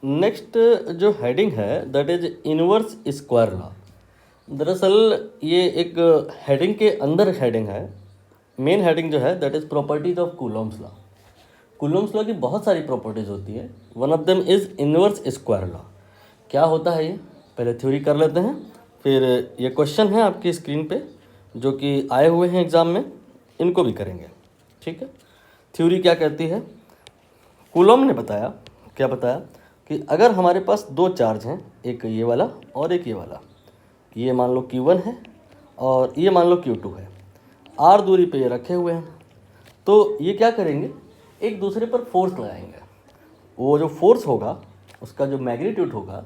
Next जो heading है that is inverse square law. दरअसल ये एक हेडिंग के अंदर हेडिंग है। मेन हेडिंग जो है that is properties of Coulomb's law. Coulomb's law की बहुत सारी प्रॉपर्टीज होती है, one of them is inverse square law. क्या होता है ये, पहले थ्योरी कर लेते हैं, फिर ये क्वेश्चन है आपकी स्क्रीन पे जो कि आए हुए हैं एग्ज़ाम में, इनको भी करेंगे। ठीक है, थ्योरी क्या कहती है। कूलॉम ने बताया, क्या बताया कि अगर हमारे पास दो चार्ज हैं, एक ये वाला और एक ये वाला, ये मान लो Q1 है और ये मान लो Q2 है, r दूरी पे ये रखे हुए हैं, तो ये क्या करेंगे, एक दूसरे पर फोर्स लगाएंगे। वो जो फोर्स होगा उसका जो मैग्नीट्यूड होगा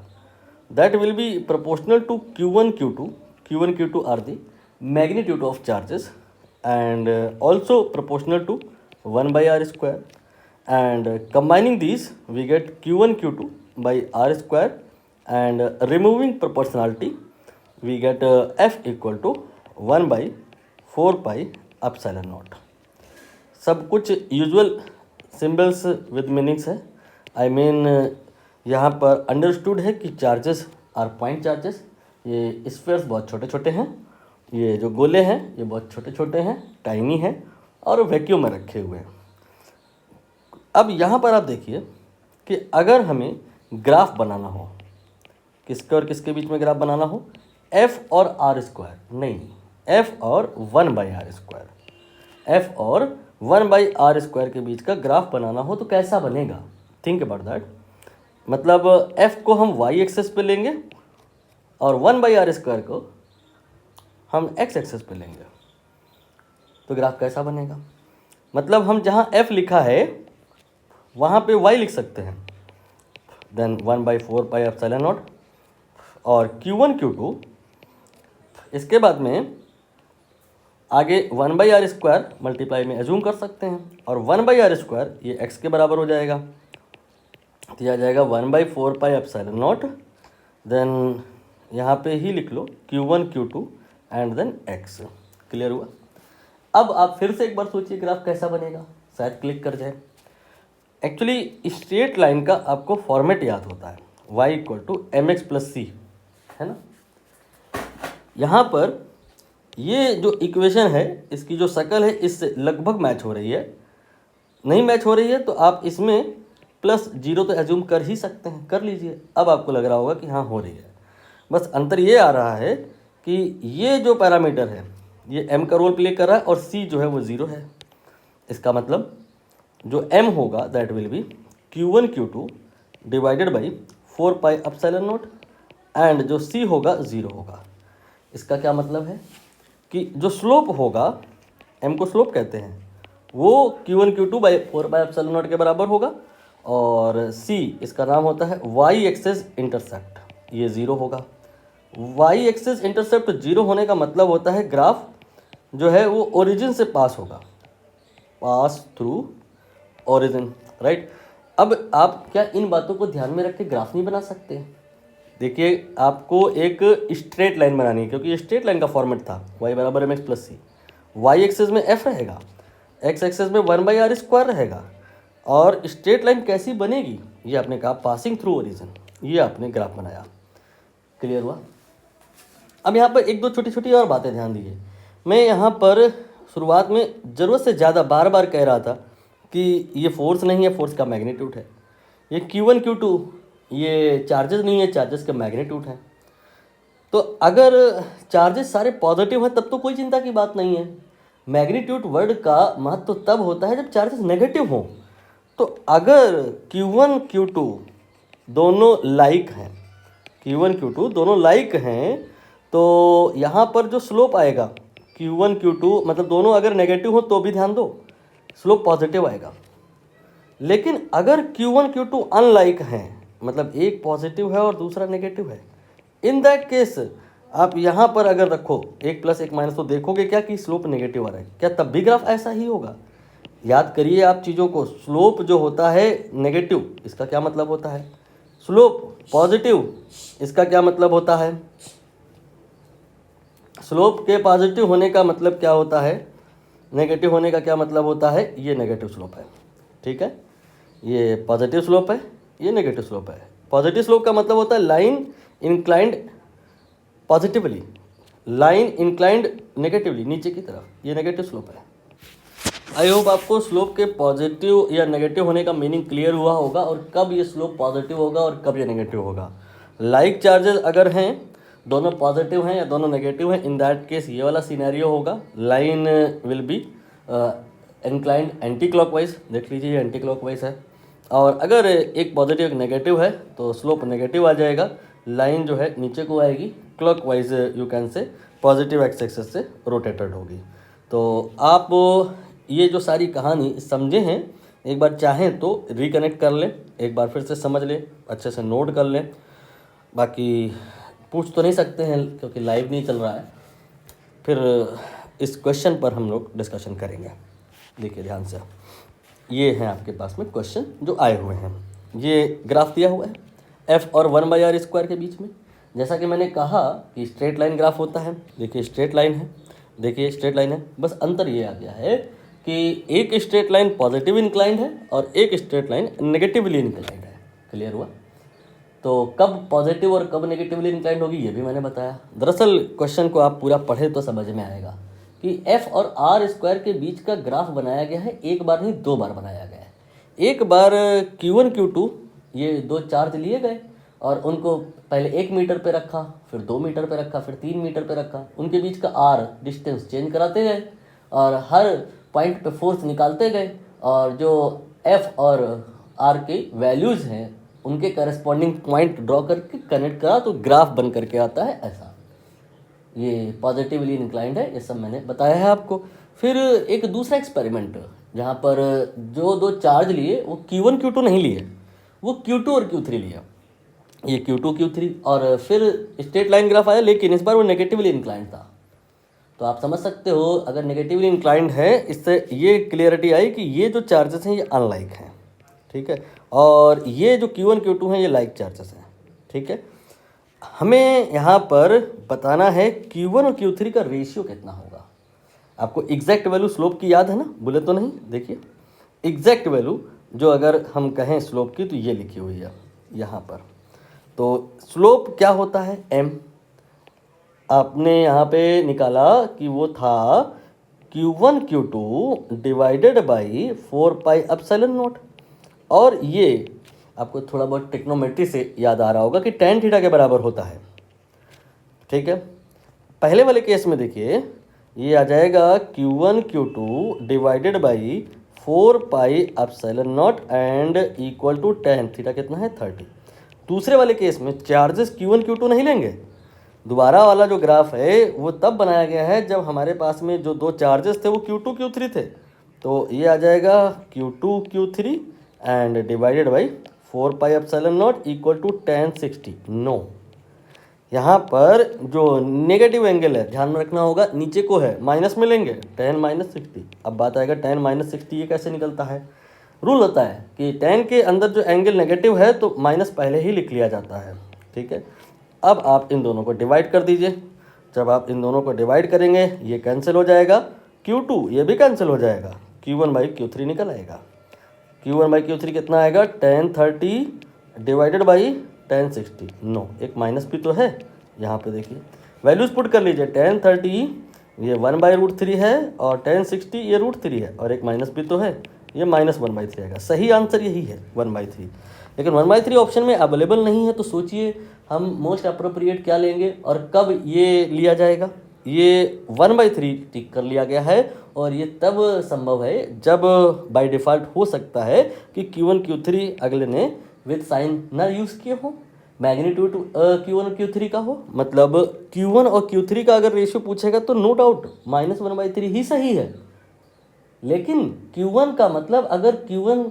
that will be proportional to Q1 Q2 are the magnitude of charges and also proportional to 1/r², and combining these we get Q1 Q2 by r² and removing proportionality we get F equal to 1/4 pi epsilon naught। सब कुछ usual symbols with meanings है। I mean यहाँ पर understood है कि charges are point charges. ये spheres बहुत छोटे छोटे हैं, ये जो गोले हैं ये बहुत छोटे छोटे हैं, टाइनी हैं और वैक्यूम में रखे हुए हैं। अब यहाँ पर आप देखिए कि अगर हमें ग्राफ बनाना हो, किसके और किसके बीच में ग्राफ बनाना हो, f और r², नहीं, f और 1/r², f और 1/r² के बीच का ग्राफ बनाना हो तो कैसा बनेगा, थिंक अबाउट दैट। मतलब f को हम y एक्सेस पे लेंगे और 1/r² को हम x एक्सेस पे लेंगे, तो ग्राफ कैसा बनेगा। मतलब हम जहाँ f लिखा है वहाँ पे y लिख सकते हैं, देन 1/4 पाई एप्सिलॉन नॉट, और Q1 Q2 इसके बाद में आगे 1/r² मल्टीप्लाई में एज्यूम कर सकते हैं, और 1/r² ये x के बराबर हो जाएगा, तो यह आ जाएगा 1/4 पाई एप्सिलॉन नॉट, देन यहाँ पे ही लिख लो Q1 Q2 and then x। Clear हुआ। अब आप फिर से एक बार सोचिए ग्राफ कैसा बनेगा, शायद क्लिक कर जाए। एक्चुअली स्ट्रेट लाइन का आपको फॉर्मेट याद होता है, y = mx + c, है ना। यहाँ पर ये जो इक्वेशन है इसकी जो शक्ल है इससे लगभग मैच हो रही है। नहीं मैच हो रही है तो आप इसमें +0 तो एज्यूम कर ही सकते हैं, कर लीजिए। अब आपको लग रहा होगा कि हाँ हो रही है। बस अंतर ये आ रहा है कि ये जो पैरामीटर है ये m का रोल प्ले कर रहा है और c जो है वो 0 है। इसका मतलब जो m होगा that will B Q1 Q2 divided by 4 pi epsilon not, and जो c होगा 0 होगा। इसका क्या मतलब है कि जो स्लोप होगा, m को स्लोप कहते हैं, वो Q1 Q2 by 4 pi epsilon not के बराबर होगा, और c इसका नाम होता है y एक्सेस इंटरसेप्ट, ये 0 होगा। y एक्सेस इंटरसेप्ट 0 होने का मतलब होता है ग्राफ जो है वो ओरिजिन से पास होगा, पास थ्रू ओरिजिन, राइट। अब आप क्या इन बातों को ध्यान में रख के ग्राफ नहीं बना सकते। देखिए आपको एक स्ट्रेट लाइन बनानी है, क्योंकि स्ट्रेट लाइन का फॉर्मेट था y = mx + c, y axis में f रहेगा, x एक्सेस में 1/r² रहेगा, और स्ट्रेट लाइन कैसी बनेगी ये आपने कहा पासिंग थ्रू ओरिजिन, ये आपने ग्राफ बनाया। क्लियर हुआ। अब यहाँ पर एक दो छोटी छोटी और बातें ध्यान दीजिए। मैं यहाँ पर शुरुआत में ज़रूरत से ज़्यादा बार बार कह रहा था कि ये फोर्स नहीं है, फोर्स का मैग्नीट्यूड है। ये Q1 Q2 ये चार्जेस नहीं है, चार्जेस का मैग्नीट्यूड है। तो अगर चार्जेस सारे पॉजिटिव हैं तब तो कोई चिंता की बात नहीं है। मैग्नीट्यूड वर्ड का महत्व तब होता है जब चार्जेस नेगेटिव हों। तो अगर Q1 Q2 दोनों लाइक हैं, Q1 Q2 दोनों लाइक हैं, तो यहाँ पर जो स्लोप आएगा Q1 Q2 मतलब दोनों अगर नेगेटिव हो तो भी ध्यान दो स्लोप पॉजिटिव आएगा। लेकिन अगर Q1 Q2 अनलाइक हैं, मतलब एक पॉजिटिव है और दूसरा नेगेटिव है, इन दैट केस आप यहाँ पर अगर रखो 1 + 1 - तो देखोगे क्या कि स्लोप नेगेटिव आ रहा है, क्या तब भी ग्राफ ऐसा ही होगा। याद करिए आप चीज़ों को, स्लोप जो होता है नेगेटिव इसका क्या मतलब होता है, स्लोप पॉजिटिव इसका क्या मतलब होता है, स्लोप के पॉजिटिव होने का मतलब क्या होता है, नेगेटिव होने का क्या मतलब होता है, ये नेगेटिव स्लोप है। ठीक है, ये पॉजिटिव स्लोप है, ये नेगेटिव स्लोप है। पॉजिटिव स्लोप का मतलब होता है line inclined positively, line inclined negatively नीचे की तरफ, ये नेगेटिव स्लोप है। आई होप आपको स्लोप के पॉजिटिव या नेगेटिव होने का मीनिंग क्लियर हुआ होगा और कब ये स्लोप पॉजिटिव होगा और कब ये नेगेटिव होगा। लाइक चार्जेस अगर हैं, दोनों पॉजिटिव हैं या दोनों नेगेटिव हैं, इन दैट केस ये वाला सिनेरियो होगा, line will be inclined anti clockwise, देख लीजिए ये एंटी क्लॉकवाइज है। और अगर एक पॉजिटिव एक नेगेटिव है तो स्लोप नेगेटिव आ जाएगा, लाइन जो है नीचे को आएगी, clockwise you can say positive x axis से रोटेटेड होगी। तो आप ये जो सारी कहानी समझे हैं, एक बार चाहें तो रिकनेक्ट कर लें, एक बार फिर से समझ लें, अच्छे से नोट कर लें। बाकी पूछ तो नहीं सकते हैं क्योंकि लाइव नहीं चल रहा है, फिर इस क्वेश्चन पर हम लोग डिस्कशन करेंगे। देखिए ध्यान से, ये हैं आपके पास में क्वेश्चन जो आए हुए हैं। ये ग्राफ दिया हुआ है एफ और 1/r² के बीच में। जैसा कि मैंने कहा कि स्ट्रेट लाइन ग्राफ होता है, देखिए स्ट्रेट लाइन है, देखिए स्ट्रेट लाइन है, बस अंतर ये आ गया है कि एक स्ट्रेट लाइन पॉजिटिव इंक्लाइंड है और एक स्ट्रेट लाइन नेगेटिवली इंक्लाइंड है। क्लियर हुआ? तो कब पॉजिटिव और कब नेगेटिवली इंक्लाइंड होगी ये भी मैंने बताया। दरअसल क्वेश्चन को आप पूरा पढ़े तो समझ में आएगा कि एफ और r² के बीच का ग्राफ बनाया गया है, एक बार नहीं 2 बार बनाया गया है। एक बार Q1 Q2 ये 2 चार्ज लिए गए और उनको पहले 1 मीटर पे रखा, फिर 2 मीटर पे रखा, फिर 3 मीटर पे रखा, उनके बीच का r डिस्टेंस चेंज कराते गए और हर पॉइंट पे फोर्स निकालते गए और जो f और r के वैल्यूज़ हैं उनके करस्पॉन्डिंग पॉइंट ड्रॉ करके कनेक्ट करा तो ग्राफ बन करके आता है ऐसा। ये पॉजिटिवली इंक्लाइंड है, ये सब मैंने बताया है आपको। फिर एक दूसरा एक्सपेरिमेंट जहाँ पर जो 2 चार्ज लिए वो Q1 Q2 नहीं लिए, वो Q2 और Q3 लिया, ये Q2 Q3, और फिर स्ट्रेट लाइन ग्राफ आया, लेकिन इस बार वो नेगेटिवली इंक्लाइंड था। तो आप समझ सकते हो अगर नेगेटिवली इंक्लाइंड है, इससे ये क्लियरिटी आई कि ये जो चार्जेस हैं ये अनलाइक हैं, ठीक है, और ये जो Q1 Q2 हैं ये लाइक चार्जेस हैं, ठीक है। हमें यहाँ पर बताना है Q1 और Q3 का रेशियो कितना होगा। आपको एग्जैक्ट वैल्यू स्लोप की याद है ना, बोले तो नहीं, देखिए एग्जैक्ट वैल्यू जो अगर हम कहें स्लोप की तो ये लिखी हुई है यहाँ पर। तो स्लोप क्या होता है, m, आपने यहाँ पे निकाला कि वो था Q1 Q2 डिवाइडेड बाई 4πε0, और ये आपको थोड़ा बहुत ट्रिग्नोमेट्री से याद आ रहा होगा कि tan थीटा के बराबर होता है, ठीक है। पहले वाले केस में देखिए ये आ जाएगा Q1 Q2 divided by 4πε0 and equal to tan theta कितना है 30। दूसरे वाले केस में चार्जेस Q1 Q2 नहीं लेंगे, दोबारा वाला जो ग्राफ है वो तब बनाया गया है जब हमारे पास में जो 2 चार्जेस थे वो Q2 Q3 थे। तो ये आ जाएगा Q2 Q3 and divided by 4πε0 equal to tan 60। No, यहाँ पर जो नेगेटिव एंगल है ध्यान में रखना होगा, नीचे को है माइनस में लेंगे tan -60। अब बात आएगा tan -60 ये कैसे निकलता है। रूल होता है कि tan के अंदर जो एंगल नेगेटिव है तो माइनस पहले ही लिख लिया जाता है, ठीक है। अब आप इन दोनों को डिवाइड कर दीजिए, जब आप इन दोनों को डिवाइड करेंगे ये कैंसिल हो जाएगा, Q2 ये भी कैंसिल हो जाएगा, Q1/Q3 निकल आएगा। Q1/Q3 कितना आएगा, tan 30 divided by tan 60। No, एक माइनस भी तो है यहाँ पे, देखिए वैल्यूज़ पुट कर लीजिए, tan 30 ये 1/√3 है और tan 60 ये √3 है, और एक माइनस भी तो है, ये -1/3 आएगा। सही आंसर यही है 1/3, लेकिन 1/3 ऑप्शन में अवेलेबल नहीं है। तो सोचिए हम मोस्ट अप्रोप्रिएट क्या लेंगे और कब ये लिया जाएगा। ये 1/3 टिक कर लिया गया है और ये तब संभव है जब बाय डिफ़ॉल्ट हो सकता है कि Q1 Q3 अगले ने विद साइन ना यूज़ किए हो, मैग्नीट्यूड Q1 और Q3 का हो। मतलब Q1 और Q3 का अगर रेशियो पूछेगा तो नो डाउट -1/3 ही सही है, लेकिन Q1 का मतलब अगर Q1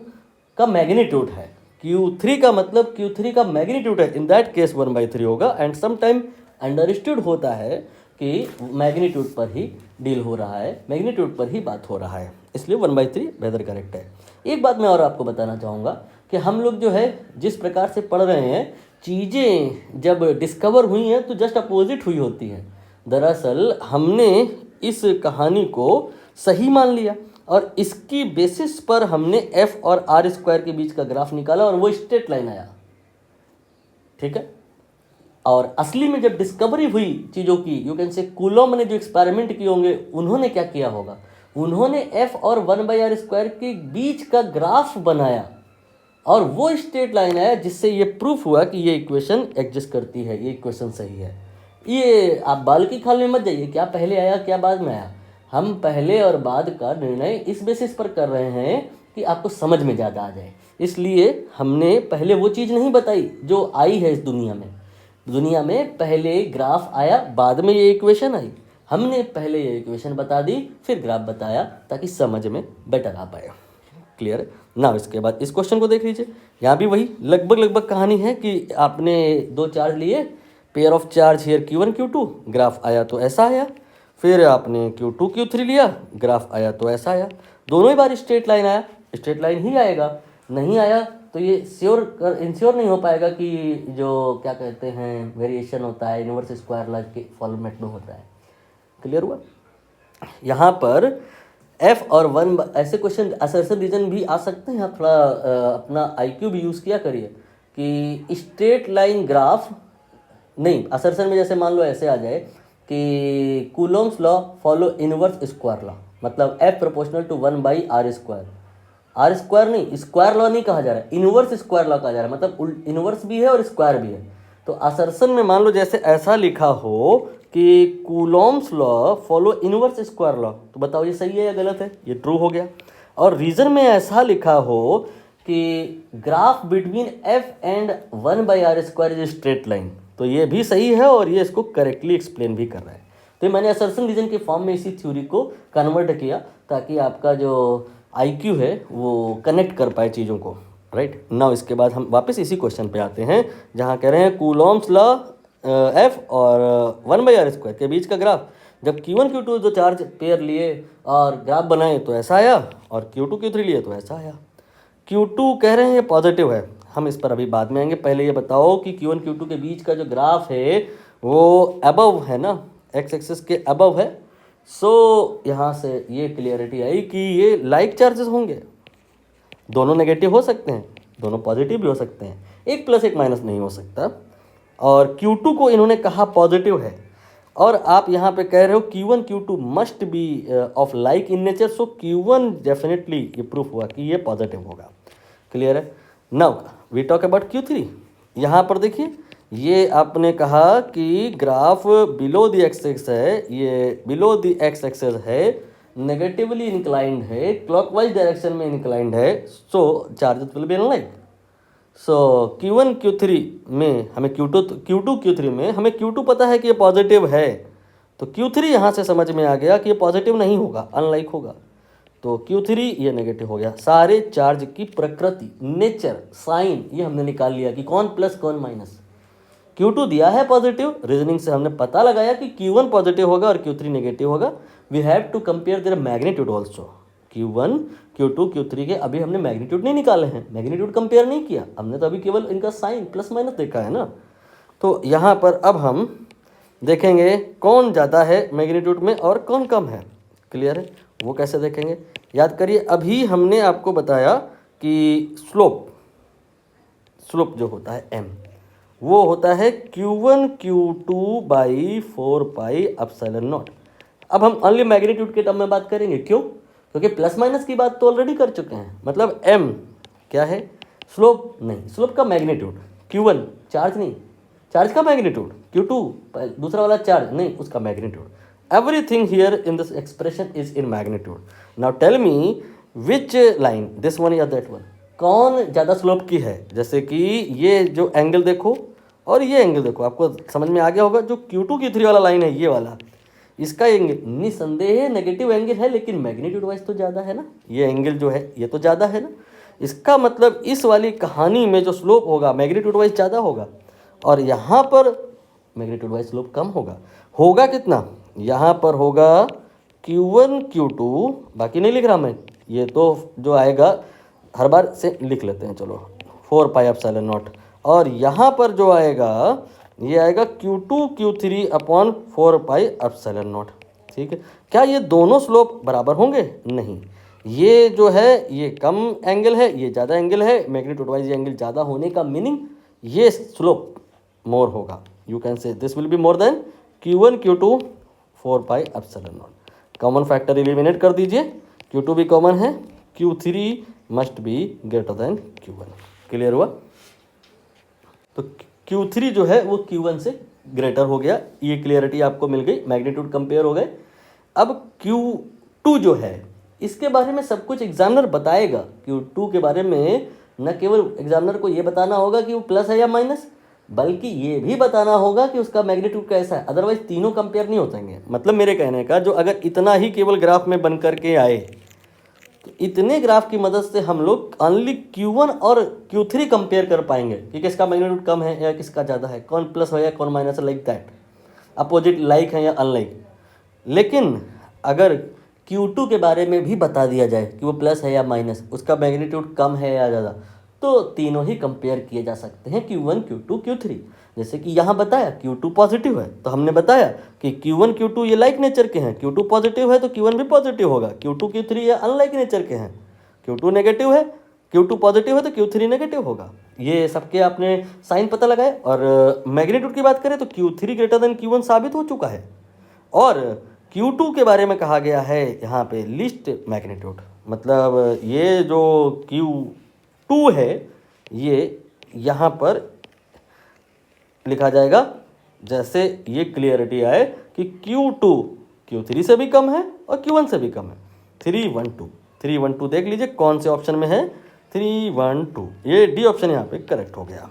का मैग्नीट्यूड है, Q3 का मतलब Q3 का मैग्नीट्यूड है, इन दैट केस 1/3 होगा। एंड सम टाइम अंडरस्टूड होता है कि मैग्नीट्यूड पर ही डील हो रहा है, मैग्नीट्यूड पर ही बात हो रहा है, इसलिए 1/3 बेहतर करेक्ट है। एक बात मैं और आपको बताना चाहूँगा कि हम लोग जो है जिस प्रकार से पढ़ रहे हैं, चीज़ें जब डिस्कवर हुई हैं तो जस्ट अपोजिट हुई होती हैं। दरअसल हमने इस कहानी को सही मान लिया और इसकी बेसिस पर हमने f और r² के बीच का ग्राफ निकाला और वो स्ट्रेट लाइन आया। ठीक है। और असली में जब डिस्कवरी हुई चीज़ों की, यू कैन से कूलॉम ने जो एक्सपेरिमेंट किए होंगे, उन्होंने क्या किया होगा, उन्होंने एफ और 1/r² के बीच का ग्राफ बनाया और वो स्ट्रेट लाइन आया जिससे ये प्रूफ हुआ कि ये इक्वेशन एग्जिस्ट करती है, ये इक्वेशन सही है। ये आप बाल की खाल में मत जाइए, क्या पहले आया क्या बाद में आया। हम पहले और बाद का निर्णय इस बेसिस पर कर रहे हैं कि आपको समझ में ज़्यादा आ जाए, इसलिए हमने पहले वो चीज़ नहीं बताई जो आई है इस दुनिया में। दुनिया में पहले ग्राफ आया, बाद में ये इक्वेशन आई। हमने पहले ये इक्वेशन बता दी, फिर ग्राफ बताया, ताकि समझ में बेटर आ पाए। क्लियर ना। इसके बाद इस क्वेश्चन को देख लीजिए, यहाँ भी वही लगभग कहानी है कि आपने दो चार्ज लिए, pair of charge here Q1 Q2, graph आया तो ऐसा आया। फिर आपने Q2 Q3 लिया, ग्राफ आया तो ऐसा आया। दोनों ही बार स्ट्रेट लाइन आया, स्ट्रेट लाइन ही आएगा। नहीं आया तो ये इंश्योर नहीं हो पाएगा कि जो क्या कहते हैं वेरिएशन होता है इनवर्स स्क्वायर लॉ के फॉर्मेट में होता है। क्लियर हुआ। यहाँ पर f और 1 ऐसे क्वेश्चन असर्शन रीजन भी आ सकते हैं। आप थोड़ा अपना IQ भी यूज़ किया करिए कि स्ट्रेट लाइन ग्राफ नहीं, असर्शन में जैसे मान लो ऐसे आ जाए कि Coulomb's law follow inverse square law, मतलब f proportional to 1/r²। r² नहीं, स्क्वायर लॉ नहीं कहा जा रहा है, इनवर्स स्क्वायर लॉ कहा जा रहा है, मतलब इनवर्स भी है और स्क्वायर भी है। तो असर्शन में मान लो जैसे ऐसा लिखा हो कि Coulomb's law follow inverse square law, तो बताओ ये सही है या गलत है। ये ट्रू हो गया। और रीजन में ऐसा लिखा हो कि graph between f and 1/r² is straight line, तो ये भी सही है और ये इसको करेक्टली एक्सप्लेन भी कर रहा है। तो मैंने असर्शन रीजन के फॉर्म में इसी थ्योरी को कन्वर्ट किया ताकि आपका जो IQ है वो कनेक्ट कर पाए चीज़ों को। राइट नाउ इसके बाद हम वापस इसी क्वेश्चन पे आते हैं जहाँ कह रहे हैं कूलॉम्स लॉ f और 1/r² के बीच का ग्राफ, जब Q1 Q2 जो चार्ज पेयर लिए और ग्राफ बनाए तो ऐसा आया, और Q2 Q3 लिए तो ऐसा आया। Q2 कह रहे हैं ये पॉजिटिव है, हम इस पर अभी बाद में आएंगे। पहले ये बताओ कि Q1 Q2 के बीच का जो ग्राफ है वो अबव है ना, x एक्सिस के अबव है। सो यहाँ से ये क्लियरिटी आई कि ये लाइक चार्जेस होंगे, दोनों नेगेटिव हो सकते हैं, दोनों पॉजिटिव भी हो सकते हैं, एक प्लस एक माइनस नहीं हो सकता। और Q2 को इन्होंने कहा पॉजिटिव है, और आप यहाँ पे कह रहे हो Q1 Q2 must be of like in nature, so Q1 definitely ये प्रूफ हुआ कि ये पॉजिटिव होगा। क्लियर है। Now we talk about Q3। यहाँ पर देखिए ये आपने कहा कि graph below the x axis है, ये बिलो द एक्स एक्सिस है, नेगेटिवली इंक्लाइंड है, क्लॉकवाइज डायरेक्शन में इंक्लाइंड है, so charges will be unlike. So Q1 Q3 में हमें Q2 Q3 में हमें Q2 पता है कि ये पॉजिटिव है, तो Q3 यहाँ से समझ में आ गया कि ये पॉजिटिव नहीं होगा, अनलाइक होगा। तो Q3 ये नेगेटिव हो गया। सारे चार्ज की प्रकृति, नेचर, साइन ये हमने निकाल लिया कि कौन प्लस कौन माइनस। Q2 दिया है पॉजिटिव, रीजनिंग से हमने पता लगाया कि Q1 पॉजिटिव होगा और Q3 नेगेटिव होगा। We have to compare their magnitude also. Q1 Q2 Q3 के अभी हमने मैग्नीट्यूड नहीं निकाले हैं, मैग्नीट्यूड कंपेयर नहीं किया हमने, तो अभी केवल इनका साइन प्लस माइनस देखा है ना। तो यहाँ पर अब हम देखेंगे कौन ज़्यादा है मैग्नीट्यूड में और कौन कम है। क्लियर है। वो कैसे देखेंगे, याद करिए अभी हमने आपको बताया कि स्लोप जो होता है m, वो होता है Q1 Q2/4πε0। अब हम ओनली मैग्नीट्यूड के टर्म में बात करेंगे, क्यों? क्योंकि प्लस माइनस की बात तो ऑलरेडी कर चुके हैं। मतलब m क्या है, स्लोप नहीं, स्लोप का मैग्नीट्यूड। Q1 चार्ज नहीं, चार्ज का मैग्नीट्यूड। Q2 दूसरा वाला चार्ज नहीं, उसका magnitude. Everything here in this expression is in magnitude. Now tell me which line, this one या दैट वन, कौन ज़्यादा स्लोप की है। जैसे कि ये जो एंगल देखो और ये एंगल देखो, आपको समझ में आ गया होगा। जो Q2 Q3 वाला लाइन है ये वाला, इसका एंगल निसंदेह नेगेटिव एंगल है, लेकिन मैग्नीट्यूड वाइज तो ज़्यादा है ना। ये एंगल जो है ये तो ज़्यादा है ना, इसका मतलब इस वाली कहानी में जो स्लोप होगा मैग्नीट्यूड वाइज ज़्यादा होगा, और यहाँ पर मैग्नीट्यूड वाइज स्लोप कम होगा। होगा कितना, यहाँ पर होगा Q1 Q2, बाकी नहीं लिख रहा मैं, ये तो जो आएगा हर बार से लिख लेते हैं, चलो 4πε0। और यहाँ पर जो आएगा ये आएगा Q2 Q3/4πε0। ठीक है। क्या ये दोनों स्लोप बराबर होंगे? नहीं, ये जो है ये कम एंगल है, ये ज़्यादा एंगल है। मैग्नीट्यूड वाइज ये एंगल ज़्यादा होने का मीनिंग ये स्लोप मोर होगा, you can say this will be more than Q1 Q2 4 pi epsilon not. Common factor eliminate कर दीजिए, Q2 भी कॉमन है, Q3 must be greater than Q1। Clear हुआ? तो Q3 जो है वो Q1 से ग्रेटर हो गया, ये क्लियरिटी आपको मिल गई, मैग्नीट्यूड कंपेयर हो गए। अब Q2 जो है इसके बारे में सब कुछ एग्जामिनर बताएगा। Q2 के बारे में न केवल एग्जामिनर को ये बताना होगा कि वो प्लस है या माइनस, बल्कि ये भी बताना होगा कि उसका मैग्नीट्यूड कैसा है, अदरवाइज तीनों कंपेयर नहीं हो जाएंगे। मतलब मेरे कहने का जो अगर इतना ही केवल ग्राफ में बन करके आए तो इतने ग्राफ की मदद से हम लोग ओनली Q1 और Q3 कंपेयर कर पाएंगे कि किसका मैग्नीट्यूड कम है या किसका ज़्यादा है, कौन प्लस है या कौन माइनस है, लाइक दैट, अपोजिट लाइक है या अनलाइक। लेकिन अगर Q2 के बारे में भी बता दिया जाए कि वो प्लस है या माइनस, उसका मैग्नीट्यूड कम है या ज़्यादा, तो तीनों ही कंपेयर किए जा सकते हैं, Q1 Q2 Q3। जैसे कि यहाँ बताया Q2 पॉजिटिव है तो हमने बताया कि Q1 Q2 ये लाइक नेचर के हैं, Q2 पॉजिटिव है तो Q1 भी पॉजिटिव होगा, Q2 Q3 ये अनलाइक नेचर के हैं, Q2 नेगेटिव है, Q2 पॉजिटिव है तो Q3 नेगेटिव होगा। ये सबके आपने साइन पता लगाए। और मैग्नीट्यूड की बात करें तो Q3 ग्रेटर देन Q1 साबित हो चुका है, और Q2 के बारे में कहा गया है यहाँ पे लिस्ट मैग्नीट्यूड, मतलब ये जो Q2 है ये यहाँ पर लिखा जाएगा जैसे ये क्लियरिटी आए कि Q2 Q3 से भी कम है और Q1 से भी कम है। 312 देख लीजिए कौन से ऑप्शन में है, 312, ये डी ऑप्शन यहाँ पे करेक्ट हो गया।